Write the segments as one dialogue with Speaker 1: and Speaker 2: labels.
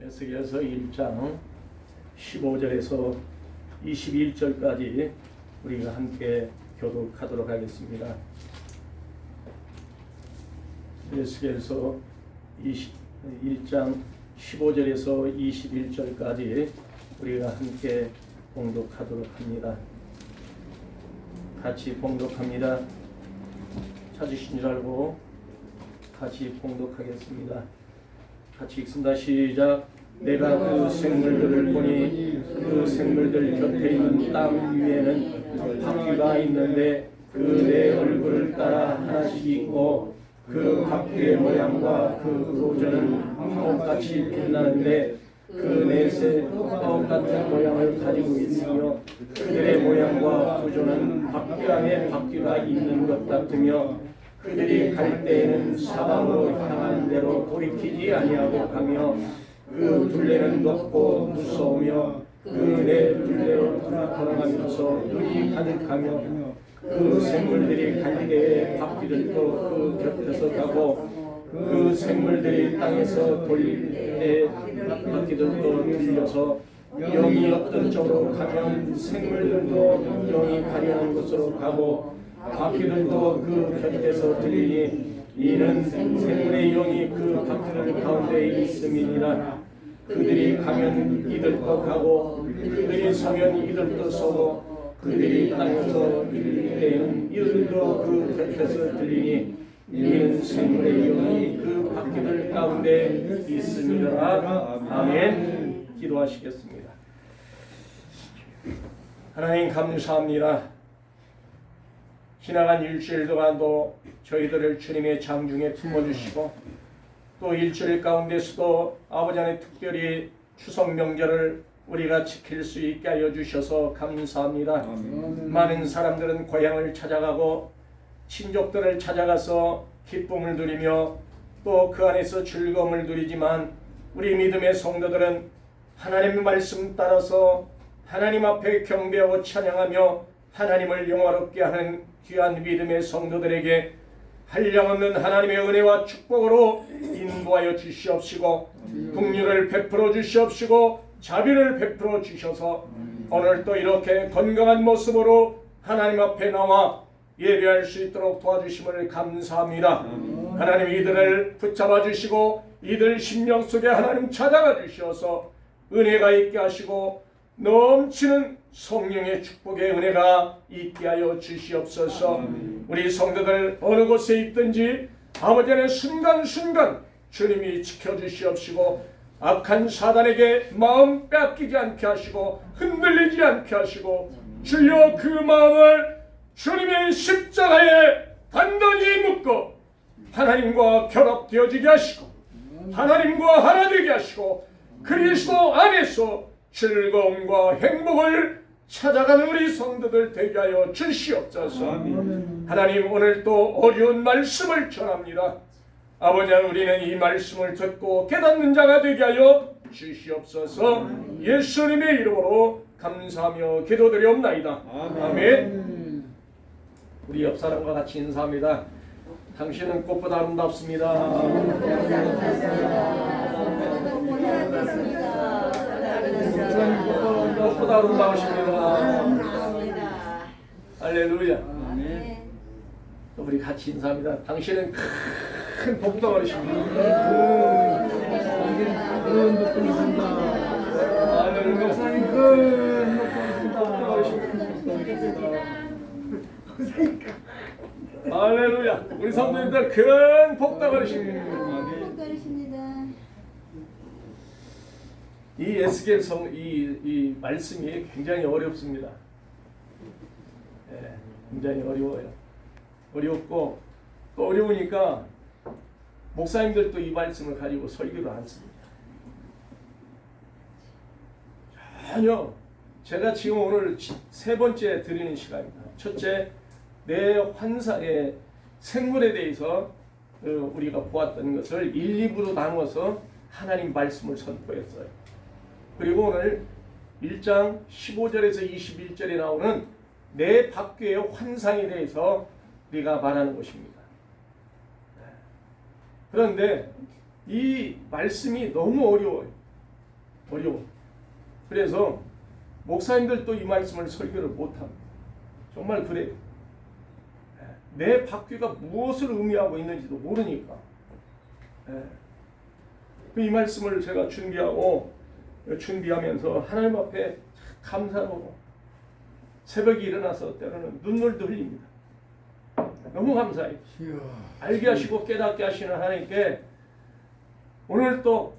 Speaker 1: 에스겔서 1장 15절에서 21절까지 우리가 함께 교독하도록 하겠습니다. 에스겔서 1장 15절에서 21절까지 우리가 함께 봉독하도록 합니다. 같이 봉독합니다. 찾으신 줄 알고 같이 봉독하겠습니다. 같이 읽습니다. 시작. 내가 그 생물들을 보니 그 생물들 곁에 있는 땅 위에는 바퀴가 있는데 그 네 얼굴을 따라 하나씩 있고 그 바퀴의 모양과 그 구조는 똑같이 빛나는데 그 넷의 똑같은 모양을 가지고 있으며 그들의 모양과 구조는 바퀴 안에 바퀴가 있는 것 같으며 그들이 갈 때에는 사방으로 향하는 대로 돌이키지 아니하고 가며 그 둘레는 높고 무서우며 그 네 둘레로 돌아가면서 눈이 가득하며 그 생물들이 갈 때에 바퀴들도 그 곁에서 가고 그 생물들이 땅에서 돌릴 때 바퀴들도 들려서 영이 어떤 쪽으로 가면 생물들도 영이 가려는 곳으로 가고 바퀴들도 그 곁에서 들리니 이는 생물의 영이 그 바퀴들 가운데 있음이니라. 그들이 가면 이들도 가고 그들이 서면 이들도 서고 그들이 땅에서 들릴 때에는 이들도 그 곁에서 들리니 이는 생물의 영이 그 바퀴들 가운데 있음이라. 아멘. 기도하시겠습니다. 하나님 감사합니다. 지나간 일주일 동안도 저희들을 주님의 장중에 품어주시고 또 일주일 가운데서도 아버지 안에 특별히 추석 명절을 우리가 지킬 수 있게 하여 주셔서 감사합니다. 많은 사람들은 고향을 찾아가고 친족들을 찾아가서 기쁨을 누리며 또 그 안에서 즐거움을 누리지만 우리 믿음의 성도들은 하나님의 말씀 따라서 하나님 앞에 경배하고 찬양하며 하나님을 영화롭게 하는 귀한 믿음의 성도들에게 한량없는 하나님의 은혜와 축복으로 인도하여 주시옵시고 긍휼을 베풀어 주시옵시고 자비를 베풀어 주셔서 오늘 또 이렇게 건강한 모습으로 하나님 앞에 나와 예배할 수 있도록 도와주심을 감사합니다. 하나님 이들을 붙잡아 주시고 이들 심령 속에 하나님 찾아가 주셔서 은혜가 있게 하시고 넘치는 성령의 축복의 은혜가 있게 하여 주시옵소서. 우리 성도들 어느 곳에 있든지 아버지의 순간순간 주님이 지켜주시옵시고 악한 사단에게 마음 뺏기지 않게 하시고 흔들리지 않게 하시고 주여 그 마음을 주님의 십자가에 단단히 묶고 하나님과 결합되어지게 하시고 하나님과 하나 되게 하시고 그리스도 안에서 즐거움과 행복을 찾아가는 우리 성도들 되게 하여 주시옵소서. 하나님 오늘 또 어려운 말씀을 전합니다. 아버지 우리는 이 말씀을 듣고 깨닫는 자가 되게 하여 주시옵소서. 예수님의 이름으로 감사하며 기도드리옵나이다. 아멘. 우리 옆 사람과 같이 인사합니다. 당신은 꽃보다 아름답습니다. 꽃보다 아름다우십니다. 할렐루야. 또 우리 같이 인사합니다. 당신은 큰 복덩어리십니다. 할렐루야. 우리 성도님들 큰 복덩어리십니다. 이 에스겔서 이 말씀이 굉장히 어렵습니다. 굉장히 어려워요. 어렵고 또 어려우니까 목사님들도 이 말씀을 가지고 설교를 안 씁니다. 전혀. 제가 지금 오늘 세 번째 드리는 시간입니다. 첫째, 내 환상의 생물에 대해서 우리가 보았던 것을 1, 2부로 나눠서 하나님 말씀을 선포했어요. 그리고 오늘 1장 15절에서 21절에 나오는 내 바퀴의 환상에 대해서 우리가 말하는 것입니다. 그런데 이 말씀이 너무 어려워요. 어려워. 그래서 목사님들도 이 말씀을 설교를 못합니다. 정말 그래요. 내 바퀴가 무엇을 의미하고 있는지도 모르니까. 이 말씀을 제가 준비하면서 하나님 앞에 감사하고 새벽에 일어나서 때로는 눈물도 흘립니다. 너무 감사해요. 알게 하시고 깨닫게 하시는 하나님께 오늘 또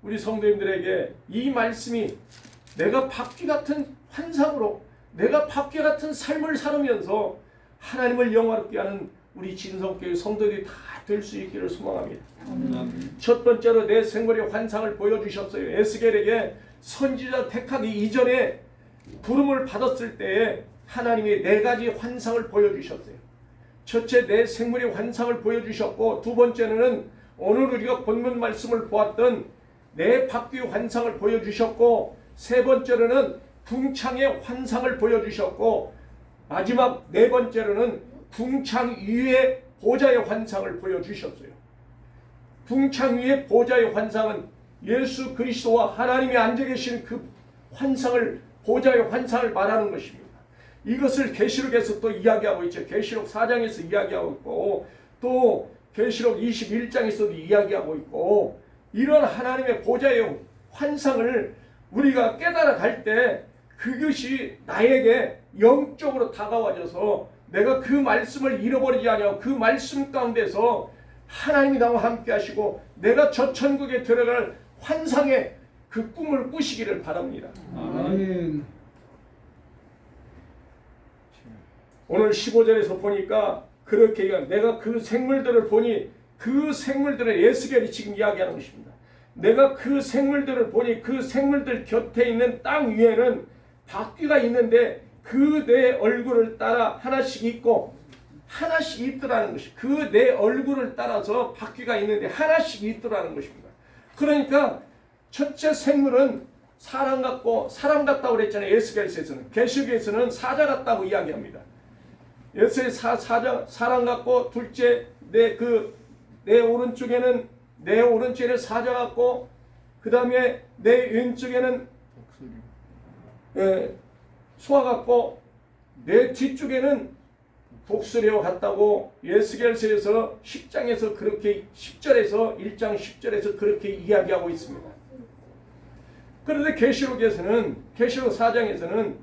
Speaker 1: 우리 성도님들에게 이 말씀이 내가 바퀴 같은 환상으로 내가 바퀴 같은 삶을 살으면서 하나님을 영화롭게 하는 우리 진성교회 성도들이 다 될 수 있기를 소망합니다. 첫 번째로 내 생물의 환상을 보여주셨어요. 에스겔에게 선지자 택하기 이전에 부름을 받았을 때에 하나님이 4가지 환상을 보여주셨어요. 첫째, 내 생물의 환상을 보여주셨고, 두 번째는 오늘 우리가 본문 말씀을 보았던 내 바퀴 환상을 보여주셨고, 세 번째로는 궁창의 환상을 보여주셨고, 마지막 4번째로는 궁창 위의 보좌의 환상을 보여주셨어요. 궁창 위의 보좌의 환상은 예수 그리스도와 하나님이 앉아 계시는 그 환상을, 보좌의 환상을 말하는 것입니다. 이것을 계시록에서 또 이야기하고 있죠. 계시록 4장에서 이야기하고 있고, 또 계시록 21장에서도 이야기하고 있고, 이런 하나님의 보좌의 환상을 우리가 깨달아 갈 때 그것이 나에게 영적으로 다가와져서 내가 그 말씀을 잃어버리지 아니하고 그 말씀 가운데서 하나님이 나와 함께 하시고 내가 저 천국에 들어갈 환상의 그 꿈을 꾸시기를 바랍니다.
Speaker 2: 아멘.
Speaker 1: 오늘 15절에서 보니까 그렇게 내가 그 생물들을 보니 그 생물들을 에스겔이 지금 이야기하는 것입니다. 내가 그 생물들을 보니 그 생물들 곁에 있는 땅 위에는 바퀴가 있는데 그 내 얼굴을 따라 하나씩 있고 하나씩 있더라는 것이, 그 내 얼굴을 따라서 바퀴가 있는데 하나씩 있더라는 것입니다. 그러니까 첫째 생물은 사람 같고, 사람 같다고 그랬잖아요. 에스겔서에서는. 계시록에서는 사자 같다고 이야기합니다. 에스겔 사람 같고, 둘째 내 오른쪽에는 사자 같고, 그 다음에 내 왼쪽에는 소와 같고, 내 뒤쪽에는 독수리와 같다고 에스겔서에서 10장에서 그렇게 10절에서 1장 10절에서 그렇게 이야기하고 있습니다. 그런데 계시록에서는, 계시록 4장에서는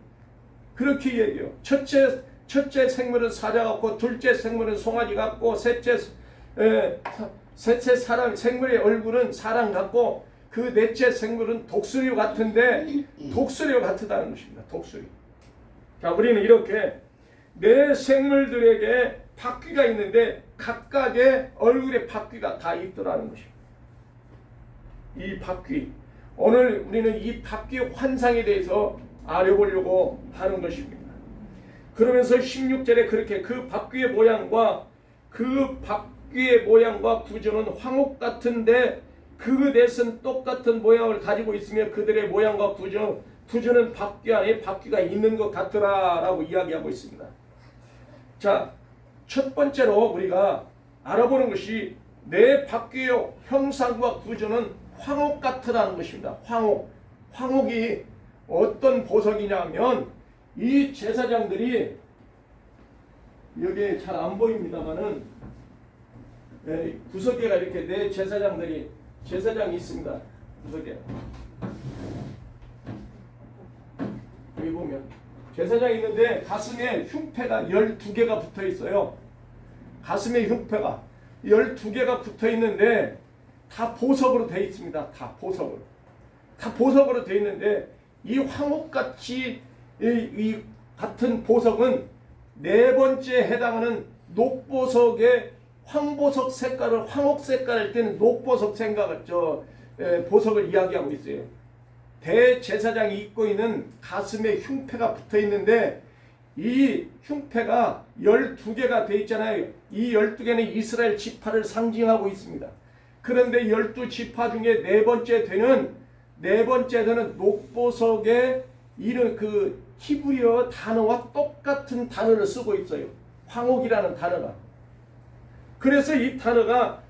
Speaker 1: 그렇게 얘기해요. 첫째 생물은 사자 같고, 둘째 생물은 송아지 같고, 셋째 생물의 얼굴은 사람 같고, 그 넷째 생물은 독수리 같은데 독수리와 같다는 것입니다. 독수리. 자, 우리는 이렇게 내 생물들에게 바퀴가 있는데 각각의 얼굴에 바퀴가 다 있더라는 것입니다. 이 바퀴, 오늘 우리는 이 바퀴의 환상에 대해서 알아보려고 하는 것입니다. 그러면서 16절에 그렇게 그 바퀴의 모양과 구조는 황옥 같은데 그 넷은 똑같은 모양을 가지고 있으며 그들의 모양과 구조는 바퀴 안에 바퀴가 있는 것 같더라 라고 이야기하고 있습니다. 자, 첫 번째로 우리가 알아보는 것이 내 바퀴의 형상과 구조는 황옥 같으라는 것입니다. 황옥이 어떤 보석이냐면, 이 제사장들이, 여기 잘 안 보입니다만은 구석에가 이렇게 내 제사장이 있습니다. 구석에 여기 보면 제사장이 있는데 가슴에 흉패가 12개가 붙어 있어요. 가슴에 흉패가 12개가 붙어 있는데 다 보석으로 되어 있습니다. 다 보석으로 되어 있는데, 이 황옥같이 이 같은 보석은 4번째에 해당하는 녹보석의 황보석 색깔을, 황옥 색깔일 때는 녹보석 보석을 이야기하고 있어요. 대제사장이 입고 있는 가슴에 흉패가 붙어 있는데, 이 흉패가 12개가 되어 있잖아요. 이 12개는 이스라엘 지파를 상징하고 있습니다. 그런데 12지파 중에 네 번째 되는 녹보석의 이런 그 히브리어 단어와 똑같은 단어를 쓰고 있어요. 황옥이라는 단어가. 그래서 이 단어가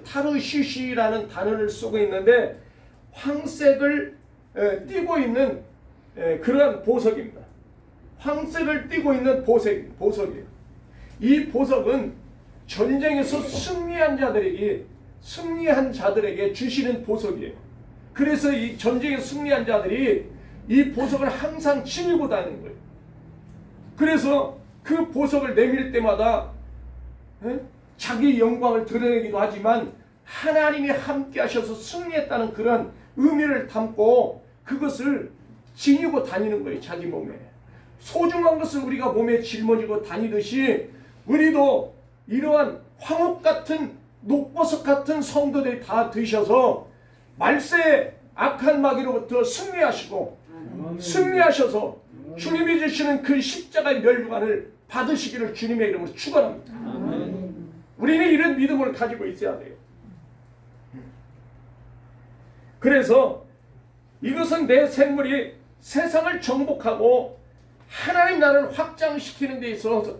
Speaker 1: 타르시시라는 단어를 쓰고 있는데, 황색을 띠고 있는 그러한 보석입니다. 황색을 띠고 있는 보석이에요. 이 보석은 전쟁에서 승리한 자들에게 주시는 보석이에요. 그래서 이 전쟁에 승리한 자들이 이 보석을 항상 지니고 다니는 거예요. 그래서 그 보석을 내밀 때마다 자기 영광을 드러내기도 하지만 하나님이 함께 하셔서 승리했다는 그런 의미를 담고 그것을 지니고 다니는 거예요. 자기 몸에. 소중한 것을 우리가 몸에 짊어지고 다니듯이 우리도 이러한 황옥 같은 녹보석 같은 성도들이 다 되셔서 말세의 악한 마귀로부터 승리하셔서 주님이 주시는 그 십자가의 멸류관을 받으시기를 주님의 이름으로 축원합니다. 우리는 이런 믿음을 가지고 있어야 돼요. 그래서 이것은 내 생물이 세상을 정복하고 하나님 나라를 확장시키는 데 있어서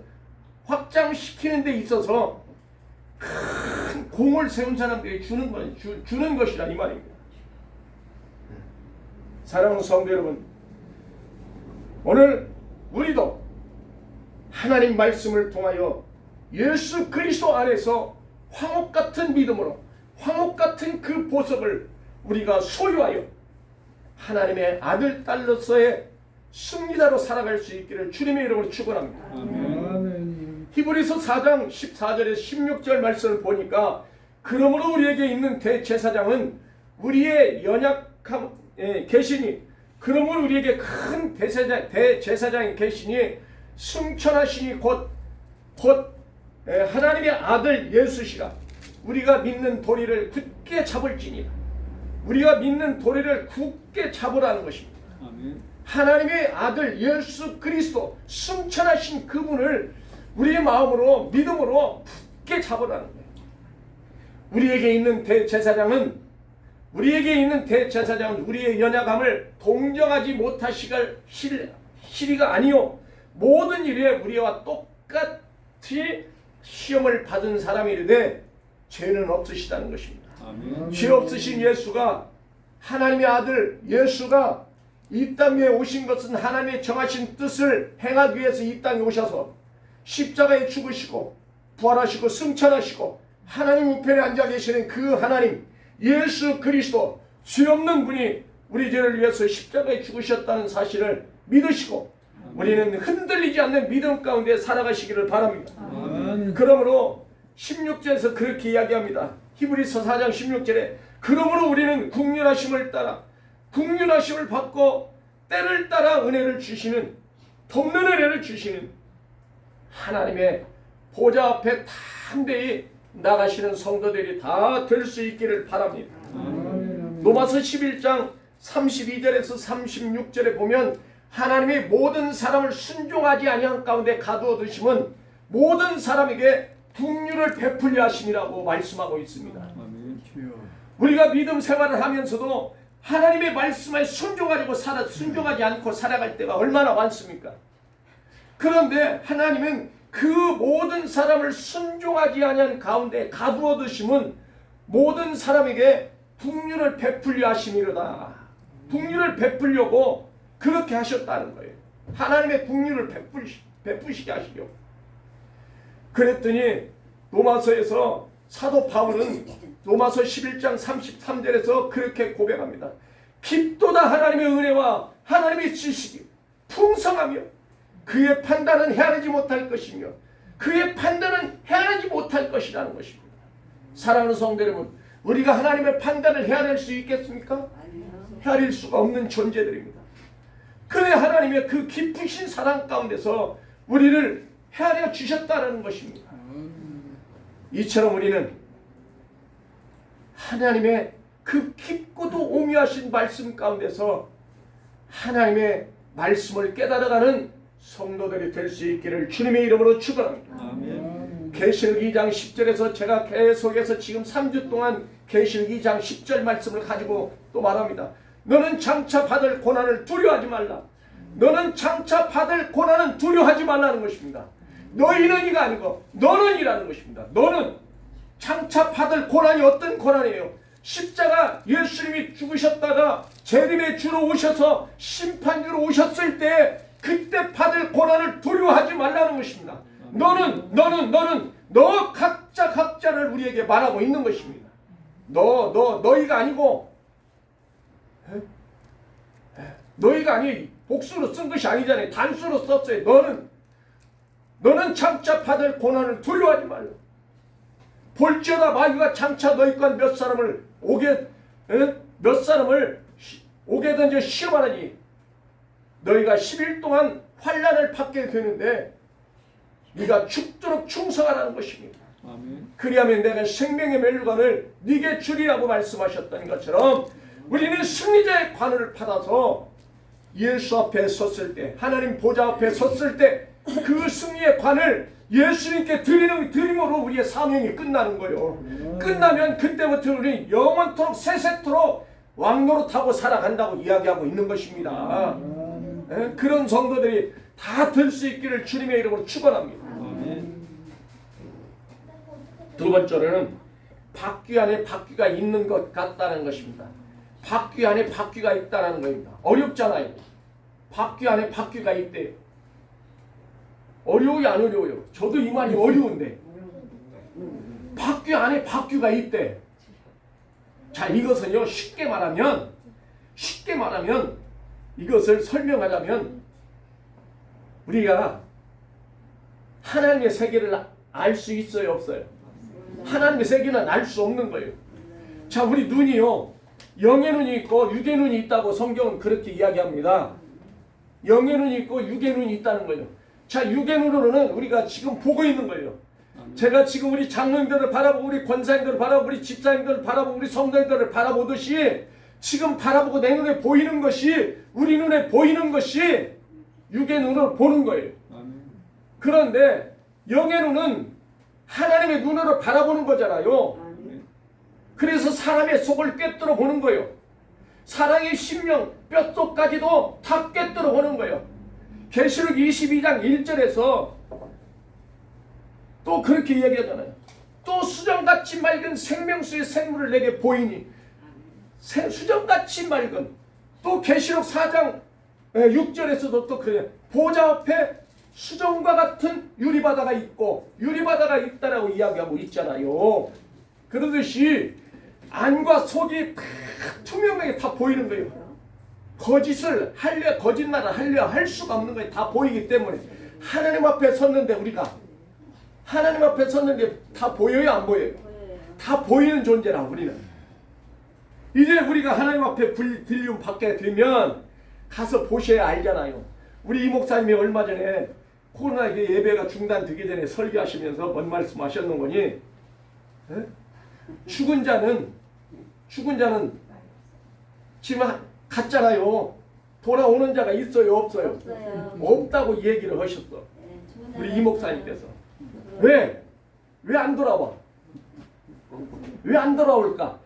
Speaker 1: 큰 공을 세운 사람들이 주는 것이라 이 말입니다. 사랑하는 성도 여러분, 오늘 우리도 하나님 말씀을 통하여 예수 그리스도 안에서 황옥 같은 믿음으로 황옥 같은 그 보석을 우리가 소유하여 하나님의 아들 딸로서의 승리자로 살아갈 수 있기를 주님의 이름으로 축원합니다. 히브리서 4장 14절에서 16절 말씀을 보니까 그러므로 우리에게 있는 대제사장은 우리의 연약함에 계시니 그러므로 우리에게 큰 대제사장이 계시니 승천하시니 곧 하나님의 아들 예수시라. 우리가 믿는 도리를 굳게 잡을지니라. 우리가 믿는 도리를 굳게 잡으라는 것입니다. 아멘. 하나님의 아들 예수 그리스도 승천하신 그분을 우리의 마음으로 믿음으로 굳게 잡으라는 거예요. 우리에게 있는 대제사장은 우리의 연약함을 동정하지 못하시갈 시리가 아니요 모든 일에 우리와 똑같이 시험을 받은 사람이르되 죄는 없으시다는 것입니다. 아멘. 죄 없으신 예수가 하나님의 아들 예수가 이 땅에 오신 것은 하나님의 정하신 뜻을 행하기 위해서 이 땅에 오셔서 십자가에 죽으시고 부활하시고 승천하시고 하나님 우편에 앉아 계시는 그 하나님 예수 그리스도 죄 없는 분이 우리 죄를 위해서 십자가에 죽으셨다는 사실을 믿으시고 우리는 흔들리지 않는 믿음 가운데 살아가시기를 바랍니다. 그러므로 16절에서 그렇게 이야기합니다. 히브리서 4장 16절에 그러므로 우리는 국률하심을 받고 때를 따라 은혜를 주시는 돕는 은혜를 주시는 하나님의 보좌 앞에 담대히 나가시는 성도들이 다 될 수 있기를 바랍니다. 로마서 11장 32절에서 36절에 보면 하나님이 모든 사람을 순종하지 아니한 가운데 가두어 두심은 모든 사람에게 긍휼을 베풀려 하심이라고 말씀하고 있습니다. 우리가 믿음 생활을 하면서도 하나님의 말씀에 순종하지 않고 살아갈 때가 얼마나 많습니까? 그런데 하나님은 그 모든 사람을 순종하지 아니한 가운데 가두어 두심은 모든 사람에게 긍휼을 베풀려 하심이로다. 긍휼을 베풀려고 그렇게 하셨다는 거예요. 하나님의 긍휼을 베푸시게 하시려고. 그랬더니 로마서에서 사도 바울은 로마서 11장 33절에서 그렇게 고백합니다. 깊도다 하나님의 은혜와 하나님의 지식이 풍성하며 그의 판단은 헤아리지 못할 것이며 그의 판단은 헤아리지 못할 것이라는 것입니다. 사랑하는 성도 여러분, 우리가 하나님의 판단을 헤아릴 수 있겠습니까? 헤아릴 수가 없는 존재들입니다. 그래 하나님의 그 깊으신 사랑 가운데서 우리를 헤아려 주셨다는 것입니다. 이처럼 우리는 하나님의 그 깊고도 오묘하신 말씀 가운데서 하나님의 말씀을 깨달아가는 성도들이 될 수 있기를 주님의 이름으로 축원합니다. 계시록 2장 10절에서 제가 계속해서 지금 3주 동안 계시록 2장 10절 말씀을 가지고 또 말합니다. 너는 장차 받을 고난을 두려워하지 말라. 너는 장차 받을 고난은 두려워하지 말라는 것입니다. 너희는 이가 아니고 너는 이라는 것입니다. 너는 장차 받을 고난이 어떤 고난이에요? 십자가 예수님이 죽으셨다가 재림의 주로 오셔서 심판주로 오셨을 때 그때 받을 고난을 두려워하지 말라는 것입니다. 너 각자를 우리에게 말하고 있는 것입니다. 너희가 아니고 너희가 아니 복수로 쓴 것이 아니잖아요. 단수로 썼어요. 너는 장차 받을 고난을 두려워하지 말라. 볼지어다 마귀가 장차 너희간 몇 사람을 오게 던져 시험하라니 너희가 10일 동안 환난을 받게 되는데 네가 죽도록 충성하라는 것입니다.
Speaker 2: 아멘.
Speaker 1: 그리하면 내가 생명의 멸류관을 네게 주리라고 말씀하셨던 것처럼 우리는 승리자의 관을 받아서 예수 앞에 섰을 때 하나님 보좌 앞에 섰을 때 그 승리의 관을 예수님께 드림으로 우리의 사명이 끝나는 거예요. 끝나면 그때부터 우리 영원토록 세세토록 왕노릇하고 살아간다고 이야기하고 있는 것입니다. 그런 성도들이 다 될 수 있기를 주님의 이름으로 축원합니다. 두 번째로는 바퀴 안에 바퀴가 있는 것 같다는 것입니다. 바퀴 안에 바퀴가 있다는 겁니다. 어렵잖아요. 바퀴 안에 바퀴가 있대요. 어려워요, 안 어려워요? 저도 이 말이 어려운데 바퀴 안에 바퀴가 있대. 자, 이것은요 쉽게 말하면 이것을 설명하자면 우리가 하나님의 세계를 알 수 있어요, 없어요? 하나님의 세계는 알 수 없는 거예요. 자, 우리 눈이요 영의 눈이 있고 육의 눈이 있다고 성경은 그렇게 이야기합니다. 영의 눈이 있고 육의 눈이 있다는 거예요. 자, 육의 눈으로는 우리가 지금 보고 있는 거예요. 제가 지금 우리 장로님들을 바라보고 우리 권사님들을 바라보고 우리 집사님들을 바라보고 우리 성도님들을 바라보듯이 지금 바라보고 내 눈에 보이는 것이 우리 눈에 보이는 것이 육의 눈으로 보는 거예요. 그런데 영의 눈은 하나님의 눈으로 바라보는 거잖아요. 그래서 사람의 속을 꿰뚫어 보는 거예요. 사랑의 심령 뼛속까지도 다 꿰뚫어 보는 거예요. 계시록 22장 1절에서 또 그렇게 이야기하잖아요. 또 수정같이 맑은 생명수의 샘물을 내게 보이니 수정같이 맑은 또 계시록 4장 6절에서도 또 그래요. 보좌 앞에 수정과 같은 유리바다가 있고 유리바다가 있다라고 이야기하고 있잖아요. 그러듯이 안과 속이 다 투명하게 다 보이는 거예요. 거짓을 하려 거짓말을 하려 할 수가 없는 거예요. 다 보이기 때문에 하나님 앞에 섰는데 우리가 하나님 앞에 섰는데 다 보여요, 안 보여요? 다 보이는 존재라 우리는. 이제 우리가 하나님 앞에 들림 받게 되면 가서 보셔야 알잖아요. 우리 이 목사님이 얼마 전에 코로나 예배가 중단되기 전에 설교하시면서 뭔 말씀하셨는 거니? 죽은 자는 지금 갔잖아요. 돌아오는 자가 있어요, 없어요?
Speaker 3: 없어요.
Speaker 1: 없다고 얘기를 하셨어. 우리 이 목사님께서. 왜 안 돌아와? 왜 안 돌아올까?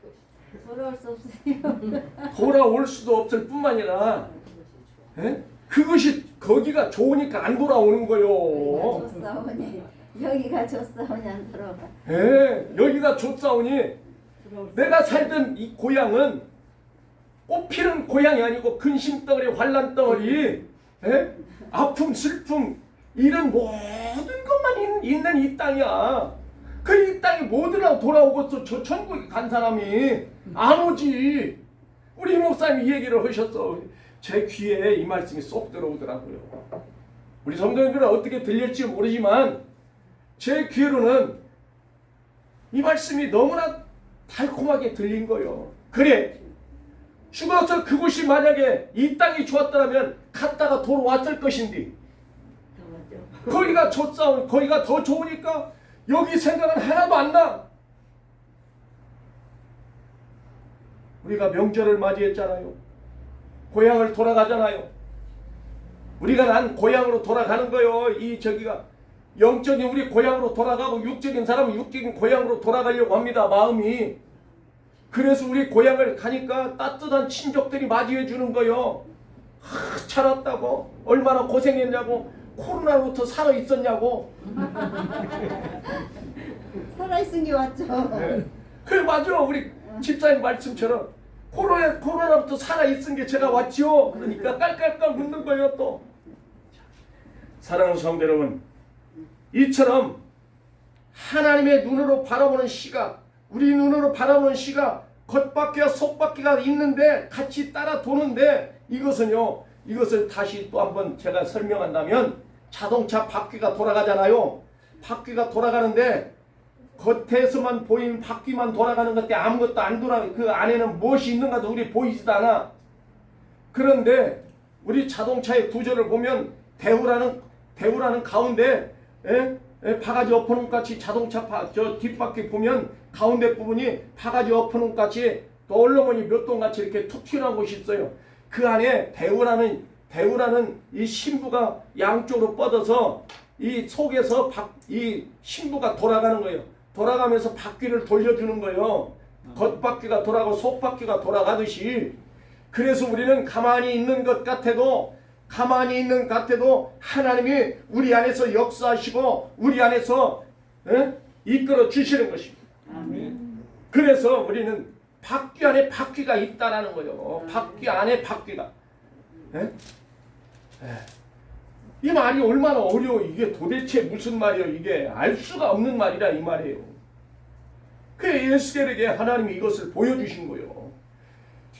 Speaker 3: 돌아올 수 없어요.
Speaker 1: 돌아올 수도 없을 뿐만 아니라 그것이 거기가 좋으니까 안 돌아오는 거요.
Speaker 3: 좋사오니 여기가 좋사오니 안 돌아가.
Speaker 1: 여기가 좋사오니 내가 살던 이 고향은 꽃피는 고향이 아니고 근심덩어리 환란덩어리 아픔 슬픔 이런 모든 것만 있는 이 땅이야. 그 이 땅에 뭐들하고 돌아오고서 저 천국에 간 사람이 안 오지. 우리 목사님이 얘기를 하셨어. 제 귀에 이 말씀이 쏙 들어오더라고요. 우리 성도님들은 어떻게 들릴지 모르지만 제 귀로는 이 말씀이 너무나 달콤하게 들린 거예요. 그래, 죽어서 그곳이 만약에 이 땅이 좋았더라면 갔다가 돌아왔을 것인데 거기가 좋사오니 거기가 더 좋으니까 여기 생각은 하나도 안 나. 우리가 명절을 맞이했잖아요. 고향을 돌아가잖아요. 우리가 난 고향으로 돌아가는 거요. 이 저기가 영적인 우리 고향으로 돌아가고 육적인 사람은 육적인 고향으로 돌아가려고 합니다. 마음이. 그래서 우리 고향을 가니까 따뜻한 친족들이 맞이해 주는 거요. 잘 왔다고 얼마나 고생했냐고 코로나로부터 살아 있었냐고.
Speaker 3: 살아있은 게 맞죠.
Speaker 1: 그래 맞아. 우리 집사님 말씀처럼 코로나부터 살아있은 게 제가 왔지요. 그러니까 깔깔깔 묻는 거예요 또. 사랑하는 성도 여러분, 이처럼 하나님의 눈으로 바라보는 시각, 우리 눈으로 바라보는 시각, 겉바퀴와 속바퀴가 있는데 같이 따라 도는데 이것을 다시 또 한번 제가 설명한다면 자동차 바퀴가 돌아가잖아요. 바퀴가 돌아가는데 겉에서만 보이는 바퀴만 돌아가는 것 같아 아무것도 안 돌아가. 그 안에는 무엇이 있는가도 우리 보이지도 않아. 그런데 우리 자동차의 구조를 보면 대우라는 가운데 바가지 엎어놓은 같이 자동차 저 뒷바퀴 보면 가운데 부분이 바가지 엎어놓은 같이 또 얼러머니 몇 동 같이 이렇게 툭 튀어나온 곳이 있어요. 그 안에 대우라는 이 신부가 양쪽으로 뻗어서 이 속에서 이 신부가 돌아가는 거예요. 돌아가면서 바퀴를 돌려주는 거예요. 겉바퀴가 돌아가고 속바퀴가 돌아가듯이. 그래서 우리는 가만히 있는 것 같아도 하나님이 우리 안에서 역사하시고 우리 안에서 이끌어 주시는 것입니다.
Speaker 2: 아멘.
Speaker 1: 그래서 우리는 바퀴 안에 바퀴가 있다라는 거예요. 바퀴 안에 바퀴가. 이 말이 얼마나 어려워. 이게 도대체 무슨 말이에요. 이게 알 수가 없는 말이라 이 말이에요. 그래 에스겔에게 하나님이 이것을 보여주신 거예요.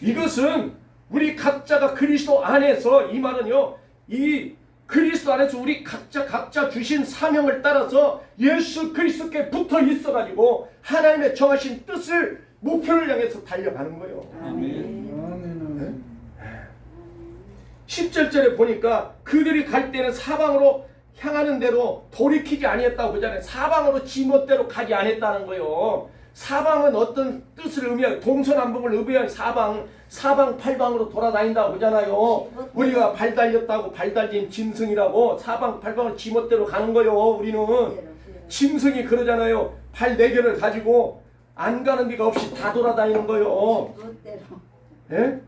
Speaker 1: 이것은 우리 각자가 그리스도 안에서, 이 말은요, 이 그리스도 안에서 우리 각자 주신 사명을 따라서 예수 그리스도께 붙어 있어가지고 하나님의 정하신 뜻을 목표를 향해서 달려가는 거예요.
Speaker 2: 아멘.
Speaker 1: 17절에 보니까 그들이 갈 때는 사방으로 향하는 대로 돌이키지 아니했다고 그러잖아요. 사방으로 지멋대로 가지 않았다는 거예요. 사방은 어떤 뜻을 의미하고 동서남북을 의미하는 사방팔방으로 돌아다닌다고 그러잖아요. 우리가 발 달렸다고 발 달린 짐승이라고 사방팔방을 지멋대로 가는 거예요. 우리는 짐승이 그러잖아요. 발 4개를 가지고 안 가는 데가 없이 다 돌아다니는 거예요. 예?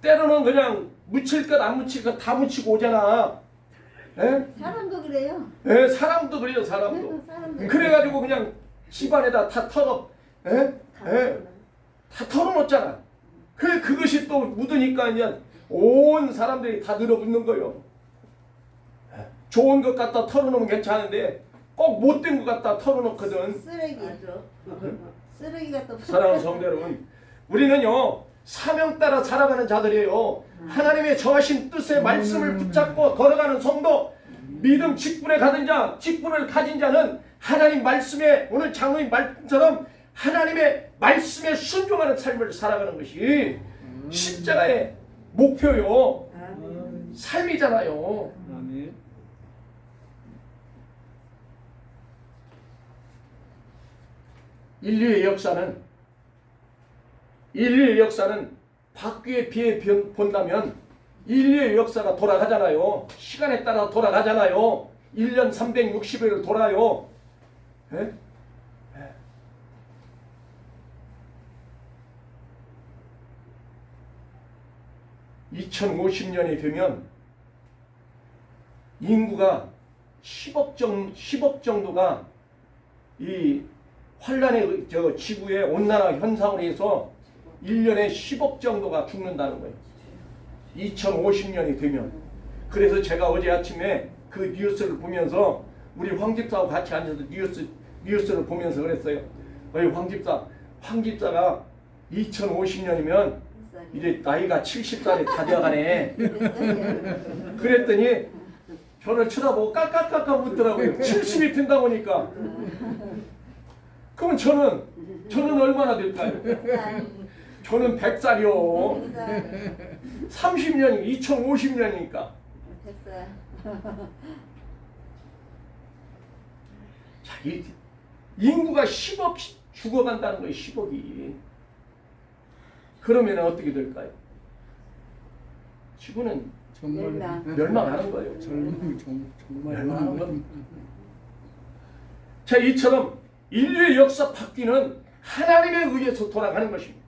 Speaker 1: 때로는 그냥 묻힐 것 안 묻힐 것 다 묻히고 오잖아. 예?
Speaker 3: 사람도 그래요.
Speaker 1: 예, 사람도 그래요. 사람도. 그래가지고 그냥 집안에다 다 다 털어놓잖아. 그래 그것이 또 묻으니까 이제 온 사람들이 다 늘어붙는 거예요. 좋은 것 갖다 털어놓으면 괜찮은데 꼭 못된 것 갖다 털어놓거든.
Speaker 3: 쓰레기가 또.
Speaker 1: 사랑하는 성도 여러분, 우리는요 사명 따라 살아가는 자들이에요. 하나님의 정하신 뜻의 말씀을 붙잡고 걸어가는 성도, 믿음 직분에 직분을 가진 자는 하나님 말씀에, 오늘 장로님 말씀처럼 하나님의 말씀에 순종하는 삶을 살아가는 것이 십자가의 목표요. 삶이잖아요.
Speaker 2: 아멘.
Speaker 1: 인류의 역사는 바퀴에 비해 본다면 인류의 역사가 돌아가잖아요. 시간에 따라 돌아가잖아요. 1년 360일을 돌아요. 예? 2050년이 되면 인구가 10억 정도가 이 환란의 지구의 온난화 현상으로 해서 1년에 10억 정도가 죽는다는 거예요. 2050년이 되면. 그래서 제가 어제 아침에 그 뉴스를 보면서 우리 황집사하고 같이 앉아서 뉴스를 보면서 그랬어요. 황집사가 2050년이면 이제 나이가 70살이 다 되어가네. 그랬더니 저를 쳐다보고 깔깔깔깔 웃더라고요. 70이 된다 보니까. 그러면 저는 얼마나 될까요? 저는 100살이요. 30년이 2050년이니까. 자, 인구가 10억 죽어간다는 거예요. 10억이. 그러면 어떻게 될까요? 지구는
Speaker 2: 정말
Speaker 1: 멸망하는 거예요.
Speaker 2: 정말
Speaker 1: 멸망하는 겁니다. 자, 이처럼 인류의 역사 바퀴는 하나님에 의해서 돌아가는 것입니다.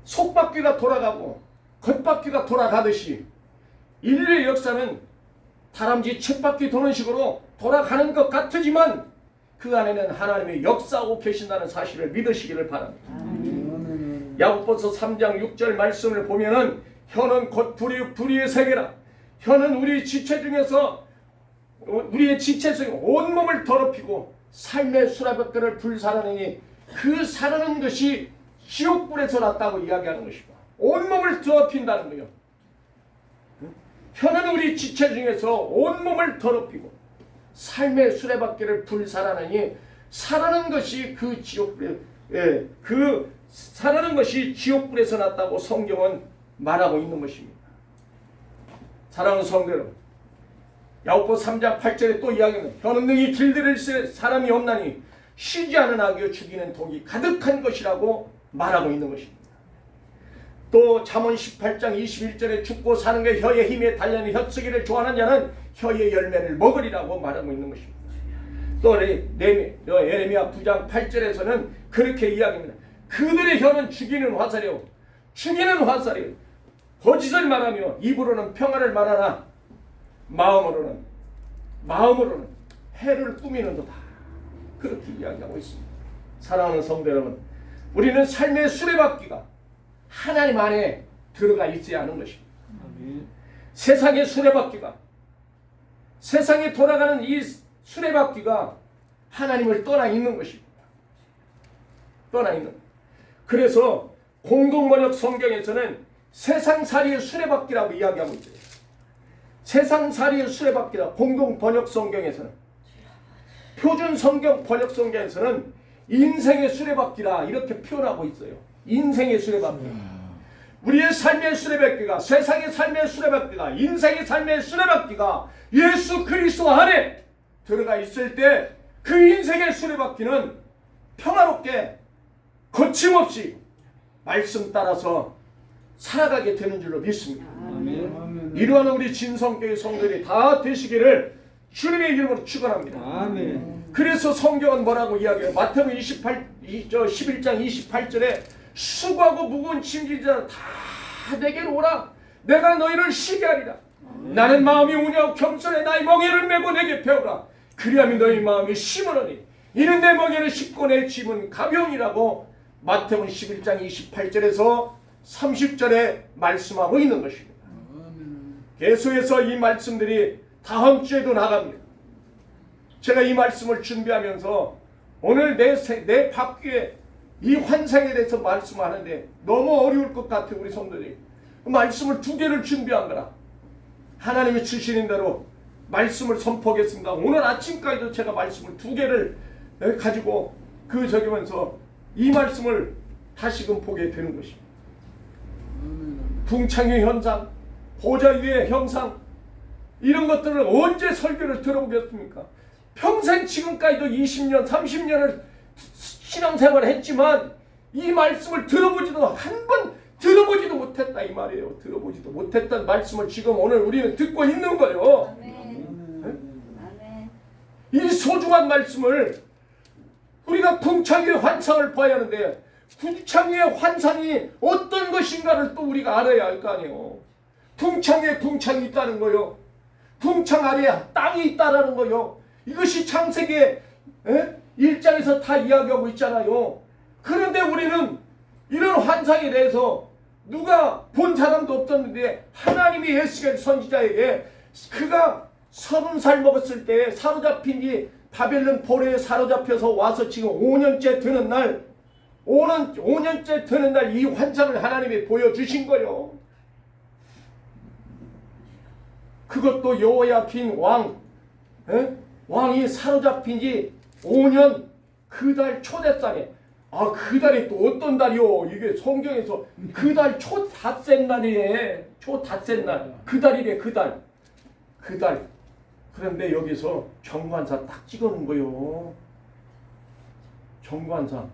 Speaker 1: 속바퀴가 돌아가고 겉바퀴가 돌아가듯이 인류의 역사는 다람쥐 쳇바퀴 도는 식으로 돌아가는 것 같지만 그 안에는 하나님의 역사하고 계신다는 사실을 믿으시기를 바랍니다.
Speaker 2: 아멘.
Speaker 1: 야고보서 3장 6절 말씀을 보면은 혀는 곧 불의의 세계라. 혀는 우리 지체 중에서 우리의 지체 속에 온몸을 더럽히고 삶의 수라밖을 불살하느니 그 살아는 것이 지옥불에서 났다고 이야기하는 것이고 온몸을 더럽힌다는 거예요. 혀는 우리 지체 중에서 온몸을 더럽히고 삶의 수레바퀴를 불살하느니 살아는 것이 그 지옥불에 그 살아는 것이 지옥불에서 났다고 성경은 말하고 있는 것입니다. 사랑하는 성도 여러분, 야고보서 3장 8절에 또 이야기합니다. 혀는 능히 길들일 사람이 없나니 쉬지 않은 악이요 죽이는 독이 가득한 것이라고 말하고 있는 것입니다. 또 잠언 18장 21절에 죽고 사는 게 혀의 힘에 달려있는 혀쓰기를 좋아하는 자는 혀의 열매를 먹으리라고 말하고 있는 것입니다. 또 예레미야 9장 8절에서는 그렇게 이야기합니다. 그들의 혀는 죽이는 화살이요 죽이는 화살이요 거짓을 말하며 입으로는 평화를 말하나 마음으로는 해를 꾸미는도다. 그렇게 이야기하고 있습니다. 사랑하는 성도 여러분, 우리는 삶의 수레바퀴가 하나님 안에 들어가 있어야 하는 것입니다.
Speaker 2: 아멘.
Speaker 1: 세상의 수레바퀴가 세상에 돌아가는 이 수레바퀴가 하나님을 떠나 있는 것입니다. 떠나 있는. 그래서 공동번역 성경에서는 세상살이의 수레바퀴라고 이야기하고 있어요. 세상살이의 수레바퀴다. 공동번역 성경에서는 표준 성경 번역 성경에서는 인생의 수레바퀴라 이렇게 표현하고 있어요. 인생의 수레바퀴. 우리의 삶의 수레바퀴가 세상의 삶의 수레바퀴가 인생의 삶의 수레바퀴가 예수 그리스도 안에 들어가 있을 때 그 인생의 수레바퀴는 평화롭게 거침없이 말씀 따라서 살아가게 되는 줄로 믿습니다.
Speaker 2: 아멘.
Speaker 1: 이러한 우리 진성교회 성도들이 다 되시기를 주님의 이름으로 축원합니다.
Speaker 2: 아멘.
Speaker 1: 그래서 성경은 뭐라고 이야기해요? 마태복음 11장 28절에 수고하고 무거운 짐진 자는 다 내게로 오라. 내가 너희를 쉬게 하리라. 나는 마음이 온유하고 겸손해 나의 멍에를 메고 내게 배우라. 그리하면 너희 마음이 심으려니 이는 내 멍에는 쉽고 내 짐은 가벼우니라고 마태복음 11장 28절에서 30절에 말씀하고 있는 것입니다. 계속해서 이 말씀들이 다음 주에도 나갑니다. 제가 이 말씀을 준비하면서 오늘 내 밖에 이 환상에 대해서 말씀하는데 너무 어려울 것 같아요. 우리 성도들이 말씀을 2개를 준비한 거라. 하나님이 주시는 대로 말씀을 선포하겠습니다. 오늘 아침까지도 제가 말씀을 2개를 가지고 적으면서 이 말씀을 다시금 보게 되는 것입니다. 붕창의 현상, 보좌 위의 형상, 이런 것들을 언제 설교를 들어보겠습니까? 평생 지금까지도 20년, 30년을 신앙생활을 했지만 이 말씀을 들어보지도 한 번 들어보지도 못했다 이 말이에요. 들어보지도 못했던 말씀을 지금 오늘 우리는 듣고 있는 거예요.
Speaker 3: 아멘.
Speaker 1: 이 소중한 말씀을 우리가 궁창의 환상을 봐야 하는데 궁창의 환상이 어떤 것인가를 또 우리가 알아야 할 거 아니에요. 궁창에 궁창이 있다는 거요. 궁창 아래에 땅이 있다라는 거요. 이것이 창세기 1장에서 다 이야기하고 있잖아요. 그런데 우리는 이런 환상에 대해서 누가 본 사람도 없었는데 하나님이 예수엘 선지자에게 그가 30살 먹었을 때 사로잡힌 지 바벨론 포로에 사로잡혀서 와서 지금 5년째 되는 날 5년째 되는 날 이 환상을 하나님이 보여주신 거예요. 그것도 여호야킨 왕이 사로잡힌 지 5년 그 달 초대살에 그 달이 또 어떤 달이요? 이게 성경에서 그 달 초 닷새 날이래. 초 닷새 날. 그 달이래. 그 달. 그런데 여기서 정관사 딱 찍어놓은 거요. 정관사.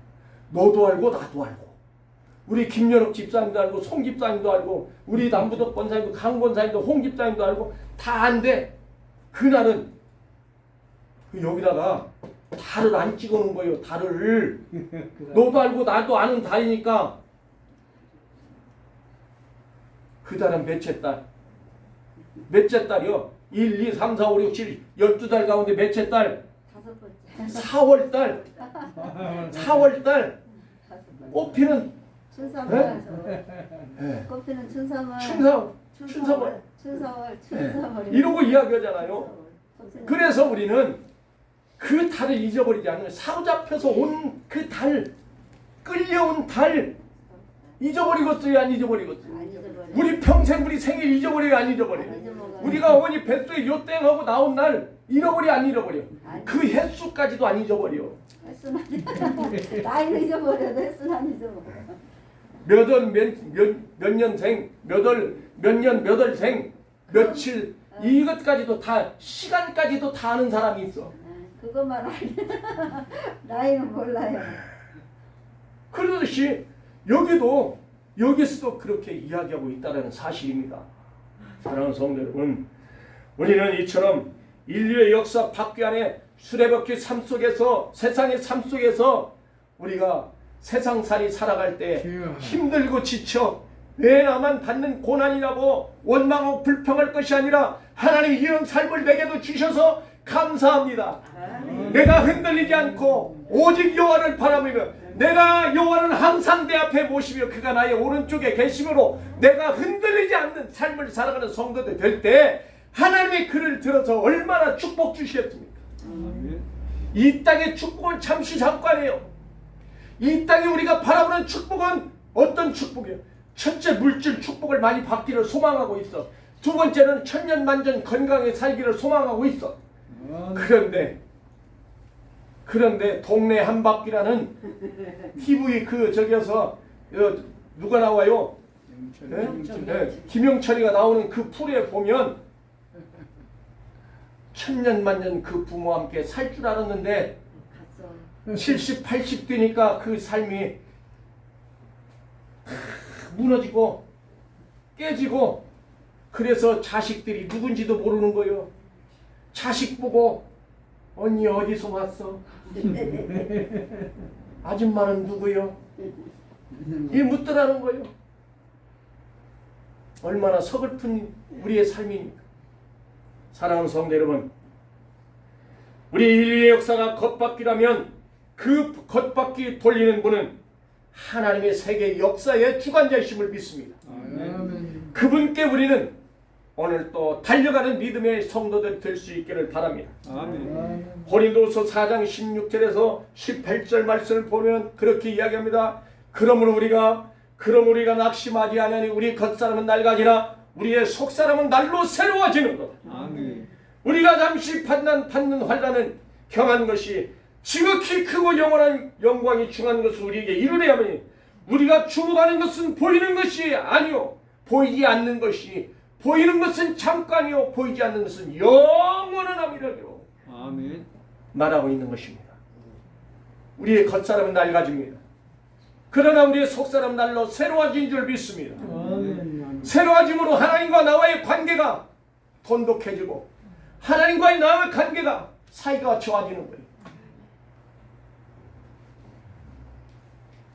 Speaker 1: 너도 알고 나도 알고. 우리 김연옥 집사님도 알고 송 집사님도 알고 우리 남부덕 권사님도 강 권사님도 홍 집사님도 알고 다 안돼. 그날은 여기다가 달을 안 찍어놓은 거예요. 달을. 너도 알고 나도 아는 달이니까. 그 달은 몇째 달? 몇째 달이요? 1, 2, 3, 4, 5, 6, 7, 12달 가운데 몇째 달? 4월달 꽃피는
Speaker 3: 춘삼월.
Speaker 1: 예.
Speaker 3: 꽃피는 춘삼월.
Speaker 1: 춘삼월
Speaker 3: 춘삼월.
Speaker 1: 이러고 이야기하잖아요. 그래서 우리는 그 달을 잊어버리지 않으면 사로잡혀서 온 그 달, 끌려온 달 잊어버리겠어요, 안 잊어버리겠어요?
Speaker 3: 안 잊어버려.
Speaker 1: 우리 평생 우리 생일 잊어버려요, 안 잊어버려요?
Speaker 3: 안 잊어먹어요.
Speaker 1: 우리가 어머니 뱃속에 요땡하고 나온 날 잃어버려, 안 잃어버려?
Speaker 3: 안
Speaker 1: 그 횟수까지도 안 잊어버려.
Speaker 3: 횟수는 나이는 잊어버려도 횟수는 안 잊어먹어.
Speaker 1: 몇 년생, 몇 년, 몇 월생, 며칠 이것까지도 다 시간까지도 다 아는 사람이 있어.
Speaker 3: 그것만 알게. 나이는 몰라요.
Speaker 1: 그러듯이 여기서도 그렇게 이야기하고 있다는 사실입니다. 사랑하는 성도 여러분, 우리는 이처럼 인류의 역사 바퀴 안에 수레바퀴 삶 속에서, 세상의 삶 속에서 우리가 세상살이 살아갈 때 힘들고 지쳐 왜 나만 받는 고난이라고 원망하고 불평할 것이 아니라 하나님 이런 삶을 내게도 주셔서 감사합니다. 내가 흔들리지 않고 오직 여호와를 바라보며 내가 여호와를 항상 내 앞에 모시며 그가 나의 오른쪽에 계심으로 내가 흔들리지 않는 삶을 살아가는 성도들 될 때 하나님의 글을 들어서 얼마나 축복 주시겠습니까? 이 땅의 축복은 잠시 잠깐이에요. 이 땅에 우리가 바라보는 축복은 어떤 축복이에요? 첫째, 물질 축복을 많이 받기를 소망하고 있어. 두 번째는 천년만년 건강하게 살기를 소망하고 있어. 그런데 동네 한바퀴라는 TV 저기서 누가 나와요? 김영철이가 나오는 그 프로에 보면 천년만년 그 부모와 함께 살 줄 알았는데 70, 80 되니까 그 삶이 무너지고 깨지고 그래서 자식들이 누군지도 모르는 거예요. 자식 보고 언니 어디서 왔어? 아줌마는 누구요? 이 묻더라는 거예요. 얼마나 서글픈 우리의 삶입니까? 사랑하는 성도 여러분, 우리 인류의 역사가 겉바퀴라면 그 겉바퀴 돌리는 분은 하나님의 세계 역사의 주관자이심을 믿습니다. 그분께 우리는 오늘 또 달려가는 믿음의 성도들 될 수 있기를 바랍니다. 고린도서 4장 16절에서 18절 말씀을 보면 그렇게 이야기합니다. 그러므로 우리가 낙심하지 아니하니 우리 겉사람은 낡아지나 우리의 속사람은 날로 새로워지는 것. 우리가 잠시 받는 환난은 경한 것이 지극히 크고 영원한 영광이 중한 것을 우리에게 이루려 하니 우리가 주목하는 것은 보이는 것이 아니요 보이지 않는 것이 보이는 것은 잠깐이요 보이지 않는 것은 영원한 함이라고 말하고 있는 것입니다. 우리의 겉사람은 낡아집니다. 그러나 우리의 속사람은 날로 새로워진 줄 믿습니다. 새로워짐으로 하나님과 나와의 관계가 돈독해지고 하나님과의 나와의 관계가 사이가 좋아지는 거예요.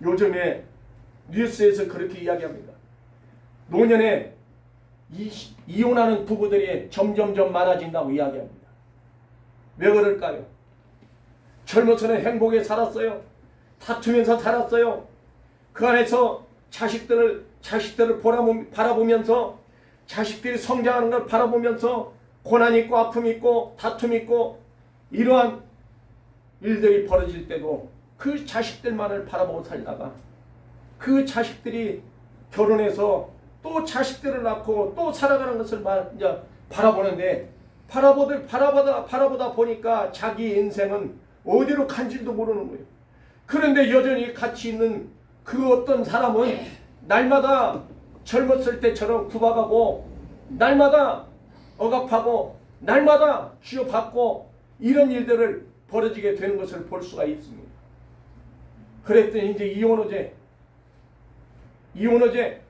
Speaker 1: 요즘에 뉴스에서 그렇게 이야기합니다. 노년에 이혼하는 부부들이 점점점 많아진다고 이야기합니다. 왜 그럴까요? 젊어서는 행복에 살았어요. 다투면서 살았어요. 그 안에서 자식들을 바라보면서 자식들이 성장하는 걸 바라보면서 고난 있고 아픔 있고 다툼 있고 이러한 일들이 벌어질 때도 그 자식들만을 바라보고 살다가 그 자식들이 결혼해서 또 자식들을 낳고 또 살아가는 것을 이제 바라보는데 바라보다 보니까 자기 인생은 어디로 간지도 모르는 거예요. 그런데 여전히 같이 있는 그 어떤 사람은 날마다 젊었을 때처럼 구박하고 날마다 억압하고 날마다 쥐어받고 이런 일들을 벌어지게 되는 것을 볼 수가 있습니다. 그랬더니 이제 이혼어제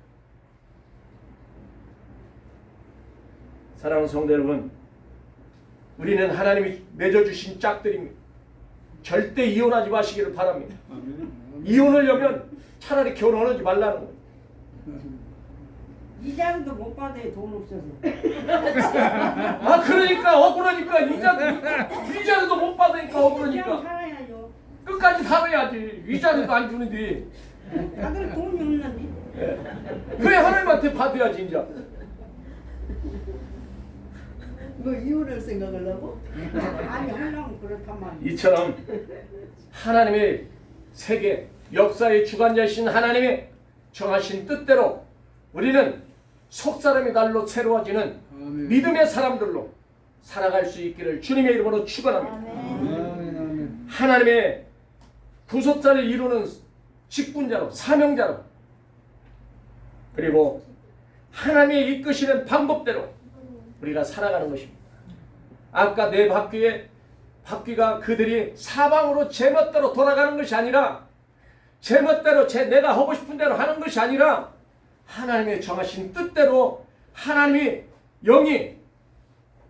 Speaker 1: 사랑하는 성도 여러분, 우리는 하나님이 맺어주신 짝들입니다. 절대 이혼하지 마시기를 바랍니다. 이혼을 하면 차라리 결혼하지 말라는 거예요.
Speaker 4: 이자도 못 받아요. 돈 없어서.
Speaker 1: 아 그러니까 억울하니까 이자도 못 받으니까
Speaker 4: 그냥
Speaker 1: 억울하니까
Speaker 4: 살아야죠.
Speaker 1: 끝까지 살아야지. 이자도 안 주는데
Speaker 4: 다들 돈이 없는데.
Speaker 1: 그래 하나님한테 받아야지 이제.
Speaker 3: 뭐 이혼을 생각하려고?
Speaker 4: 아니 하려면 그렇단 말이야.
Speaker 1: 이처럼 하나님의 세계 역사의 주관자이신 하나님의 정하신 뜻대로 우리는 속사람의 날로 새로워지는
Speaker 2: 아멘.
Speaker 1: 믿음의 사람들로 살아갈 수 있기를 주님의 이름으로 축원합니다.
Speaker 2: 아멘. 아멘.
Speaker 1: 하나님의 구속사를 이루는 직분자로 사명자로 그리고 하나님의 이끄시는 방법대로 우리가 살아가는 것입니다. 아까 내 바퀴가 그들이 사방으로 제멋대로 돌아가는 것이 아니라 제멋대로 내가 하고 싶은 대로 하는 것이 아니라 하나님의 정하신 뜻대로 하나님이 영이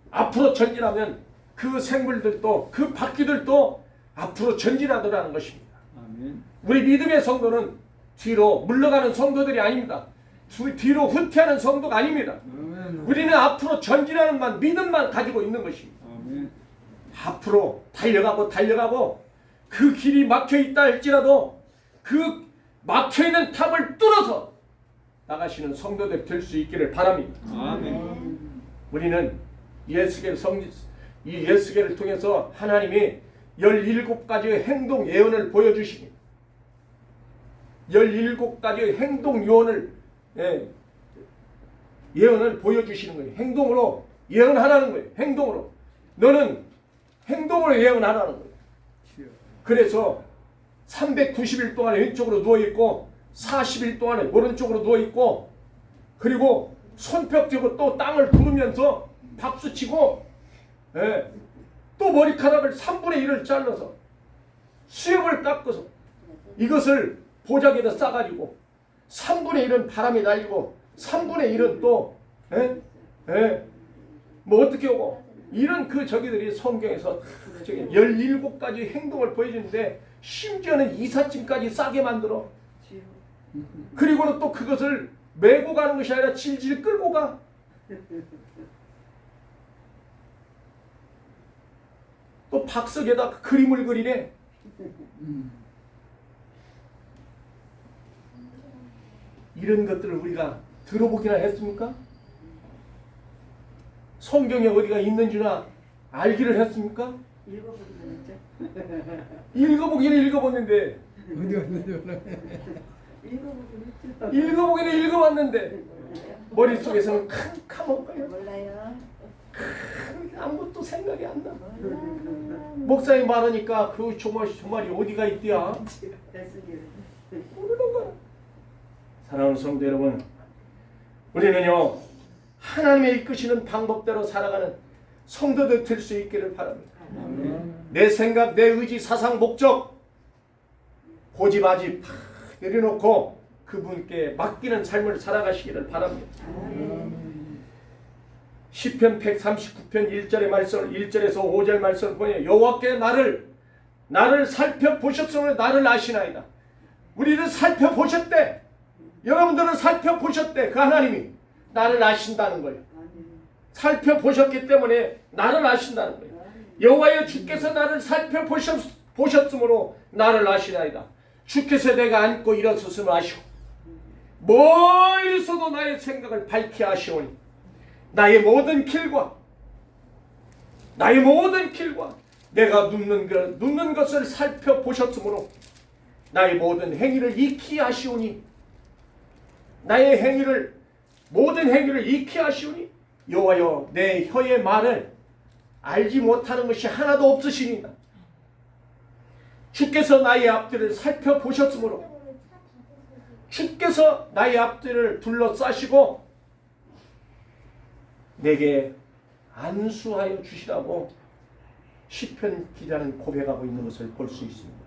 Speaker 1: 앞으로 전진하면 그 생물들도 그 바퀴들도 앞으로 전진하더라는 것입니다.
Speaker 2: 아멘.
Speaker 1: 우리 믿음의 성도는 뒤로 물러가는 성도들이 아닙니다. 뒤로 후퇴하는 성도가 아닙니다.
Speaker 2: 아멘.
Speaker 1: 우리는 앞으로 전진하는 믿음만 가지고 있는 것입니다.
Speaker 2: 아멘.
Speaker 1: 앞으로 달려가고 그 길이 막혀있다 할지라도 그 막혀있는 탑을 뚫어서 나가시는 성도들 될 수 있기를 바랍니다.
Speaker 2: 아멘.
Speaker 1: 우리는 이 예수계를 통해서 하나님이 17가지의 행동 예언을 보여주십니다. 17가지의 행동 예언을 보여주시는 거예요. 행동으로 예언하라는 거예요. 행동으로. 너는 행동으로 예언하라는 거예요. 그래서 390일 동안 왼쪽으로 누워있고 40일 동안에 오른쪽으로 누워있고 그리고 손뼉 쥐고 또 땅을 부르면서 박수치고 또 머리카락을 3분의 1을 잘라서 수염을 깎아서 이것을 보자기에다 싸가지고 3분의 1은 바람에 날리고 3분의 1은 또 뭐 어떻게 오고 이런 그 저기들이 성경에서 17가지 행동을 보여주는데 심지어는 이삿짐까지 싸게 만들어. 그리고는 또 그것을 메고 가는 것이 아니라 질질 끌고 가. 또 박석에다 그림을 그리네. 이런 것들을 우리가 들어보기나 했습니까? 성경에 어디가 있는지나 알기를 했습니까? 읽어보기는 읽어봤는데
Speaker 2: 어디 갔는지 몰라.
Speaker 1: 읽어보기는 읽어봤는데 머릿속에서는 캄캄한거예요.
Speaker 3: 몰라요.
Speaker 1: 아무것도 생각이 안 나. 목사님 말하니까 그 조말이 어디가 있디야? 모르는 거야. 사랑하는 성도 여러분, 우리는요 하나님의 이끄시는 방법대로 살아가는 성도들 될 수 있기를 바랍니다. 내 생각, 내 의지, 사상, 목적 고집아집 다 내려놓고 그분께 맡기는 삶을 살아가시기를 바랍니다. 시편 139편 1절의 말씀, 1절에서 5절 말씀을 보니 여호와께 나를 살펴보셨으므로 나를 아시나이다. 우리를 살펴보셨대. 여러분들은 살펴보셨대. 그 하나님이 나를 아신다는 거예요. 살펴보셨기 때문에 나를 아신다는 거예요. 여호와여 주께서 나를 살펴보셨으므로 나를 아시나이다. 주께서 내가 앉고 일어섰음을 아시고 멀리서도 나의 생각을 밝히 아시오니 나의 모든 길과 내가 눕는 것을 살펴보셨으므로 나의 모든 행위를 익히 아시오니 모든 행위를 익히 아시오니 여호와여 내 혀의 말을 알지 못하는 것이 하나도 없으시니이다. 주께서 나의 앞뒤를 살펴보셨으므로 주께서 나의 앞뒤를 둘러싸시고 내게 안수하여 주시라고 시편 기자는 고백하고 있는 것을 볼 수 있습니다.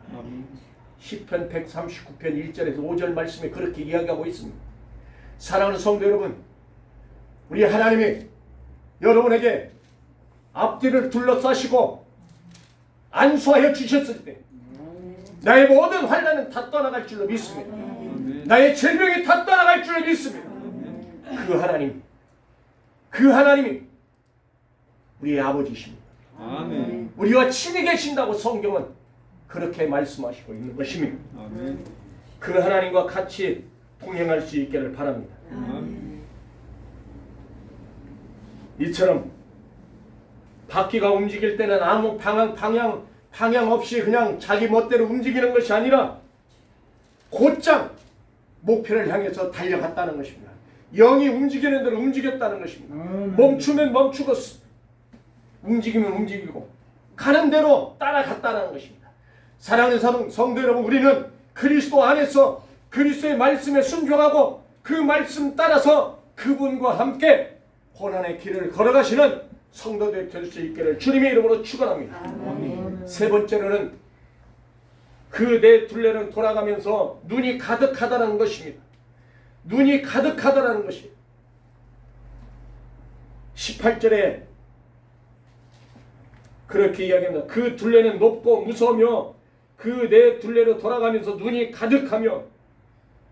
Speaker 1: 시편 139편 1절에서 5절 말씀에 그렇게 이야기하고 있습니다. 사랑하는 성도 여러분, 우리 하나님이 여러분에게 앞뒤를 둘러싸시고 안수하여 주셨을 때 나의 모든 환난은 다 떠나갈 줄로 믿습니다. 나의 질병이 다 떠나갈 줄로 믿습니다. 그 그 하나님이 우리의 아버지십니다.
Speaker 2: 아멘.
Speaker 1: 우리와 친히 계신다고 성경은 그렇게 말씀하시고 있는 것입니다.
Speaker 2: 아멘.
Speaker 1: 그 하나님과 같이 동행할 수 있기를 바랍니다.
Speaker 2: 아멘.
Speaker 1: 이처럼 바퀴가 움직일 때는 아무 방향 없이 그냥 자기 멋대로 움직이는 것이 아니라 곧장 목표를 향해서 달려갔다는 것입니다. 영이 움직이는 대로 움직였다는 것입니다. 멈추면 멈추고 움직이면 움직이고 가는 대로 따라갔다는 것입니다. 사랑하는 성도 여러분, 우리는 그리스도 안에서 그리스도의 말씀에 순종하고 그 말씀 따라서 그분과 함께 고난의 길을 걸어가시는 성도들 될 수 있기를 주님의 이름으로 축원합니다.
Speaker 3: 아멘.
Speaker 1: 세 번째로는 그 내 둘레는 돌아가면서 눈이 가득하다는 것입니다. 눈이 가득하다는 것이 18절에 그렇게 이야기합니다. 그 둘레는 높고 무서우며 그 내 둘레로 돌아가면서 눈이 가득하며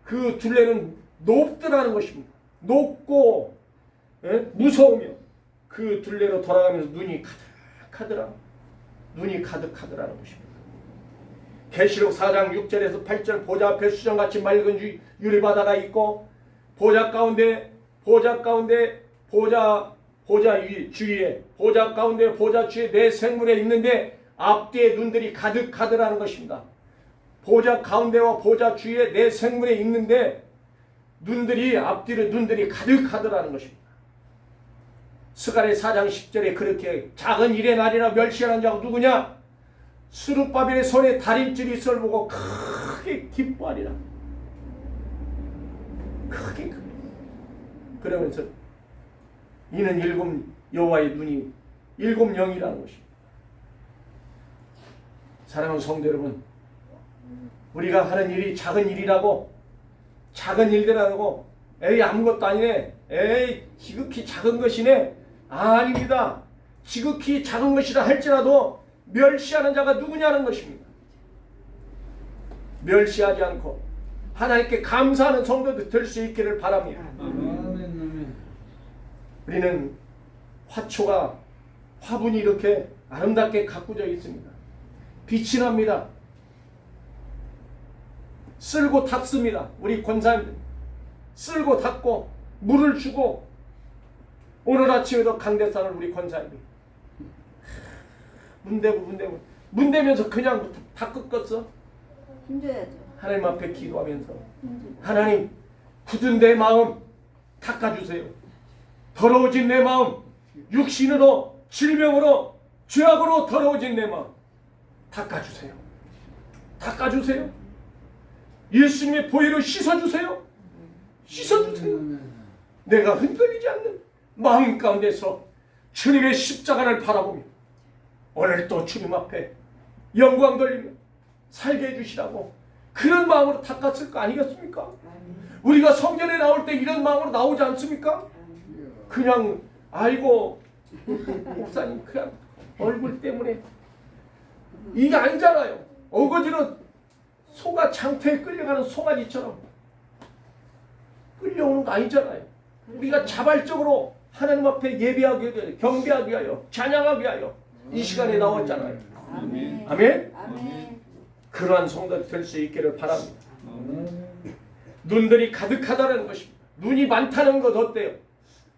Speaker 1: 그 둘레는 높더라는 것입니다. 높고 무서우며 그 둘레로 돌아가면서 눈이 가득하더라는 것입니다. 계시록 4장 6절에서 8절 보좌 앞에 수정같이 맑은 유리바다가 있고 보좌 가운데 보좌 주위에 네 생물에 있는데 앞뒤에 눈들이 가득하더라는 것입니다. 보좌 가운데와 보좌 주위에 네 생물에 있는데 앞뒤로 눈들이 가득하더라는 것입니다. 스가랴 4장 10절에 그렇게 작은 일의 날이라 멸시하는 자가 누구냐? 스룹바벨의 손에 다림줄이 있을 보고 크게 기뻐하리라. 크게 그러면서 이는 일곱 여호와의 눈이 일곱 영이라는 것입니다. 사랑하는 성도 여러분, 우리가 하는 일이 작은 일이라고 작은 일들하고 에이 아무것도 아니네, 에이 지극히 작은 것이네, 아닙니다. 지극히 작은 것이라 할지라도 멸시하는 자가 누구냐는 것입니다. 멸시하지 않고 하나님께 감사하는 성도들 될 수 있기를 바랍니다.
Speaker 2: 아멘.
Speaker 1: 우리는 화분이 이렇게 아름답게 가꾸져 있습니다. 빛이 납니다. 쓸고 닦습니다. 우리 권사님들 쓸고 닦고 물을 주고, 오늘 아침에도 강대산을 우리 권사님이 문대면서 그냥 다 꺾었어.
Speaker 3: 힘줘야죠.
Speaker 1: 하나님 앞에 기도하면서 하나님, 굳은 내 마음 닦아주세요. 더러워진 내 마음, 육신으로 질병으로 죄악으로 더러워진 내 마음 닦아주세요. 예수님의 보혈로 씻어주세요. 내가 흔들리지 않는 마음 가운데서 주님의 십자가를 바라보며 오늘 또 주님 앞에 영광 돌리며 살게 해주시라고 그런 마음으로 닦았을 거 아니겠습니까? 우리가 성전에 나올 때 이런 마음으로 나오지 않습니까? 그냥 아이고 목사님 그냥 얼굴 때문에 이게 아니잖아요. 어거지로 소가 장터에 끌려가는 송아지처럼 끌려오는 거 아니잖아요. 우리가 자발적으로 하나님 앞에 예배하기 위하여, 경배하기 위하여, 찬양하기 위하여 이 시간에 나왔잖아요.
Speaker 3: 아멘.
Speaker 1: 아멘?
Speaker 3: 아멘.
Speaker 1: 그러한 성도가 될 수 있기를 바랍니다. 눈들이 가득하다는 것입니다. 눈이 많다는 것 어때요?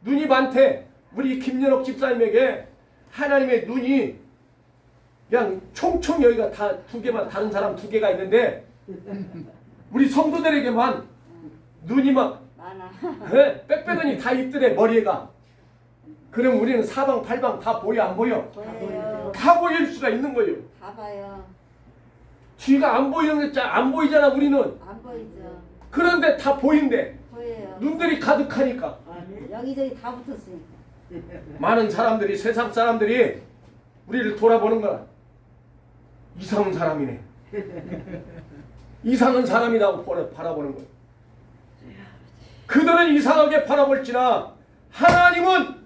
Speaker 1: 눈이 많대. 우리 김연옥 집사님에게 하나님의 눈이 그냥 총총 여기가 다 두 개만, 다른 사람 두 개가 있는데 우리 성도들에게만 눈이 막
Speaker 3: 많아.
Speaker 1: 빽빽하니 다 있더래. 머리가. 그럼 우리는 사방 팔방 다 보여 안 보여?
Speaker 3: 보여요.
Speaker 1: 다 보일 수가 있는 거예요.
Speaker 3: 다 봐요.
Speaker 1: 뒤가 안 보이는 게 안 보이잖아. 우리는.
Speaker 3: 안 보이죠.
Speaker 1: 그런데 다 보인대.
Speaker 3: 보여요.
Speaker 1: 눈들이 가득하니까.
Speaker 3: 여기저기 다 붙었으니까.
Speaker 1: 많은 사람들이, 세상 사람들이 우리를 돌아보는 거야. 이상한 사람이네. 이상한 사람이라고 바라보는 거야. 그들은 이상하게 바라볼지나 하나님은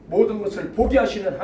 Speaker 1: 모든 것을 보게 하시는 하나님.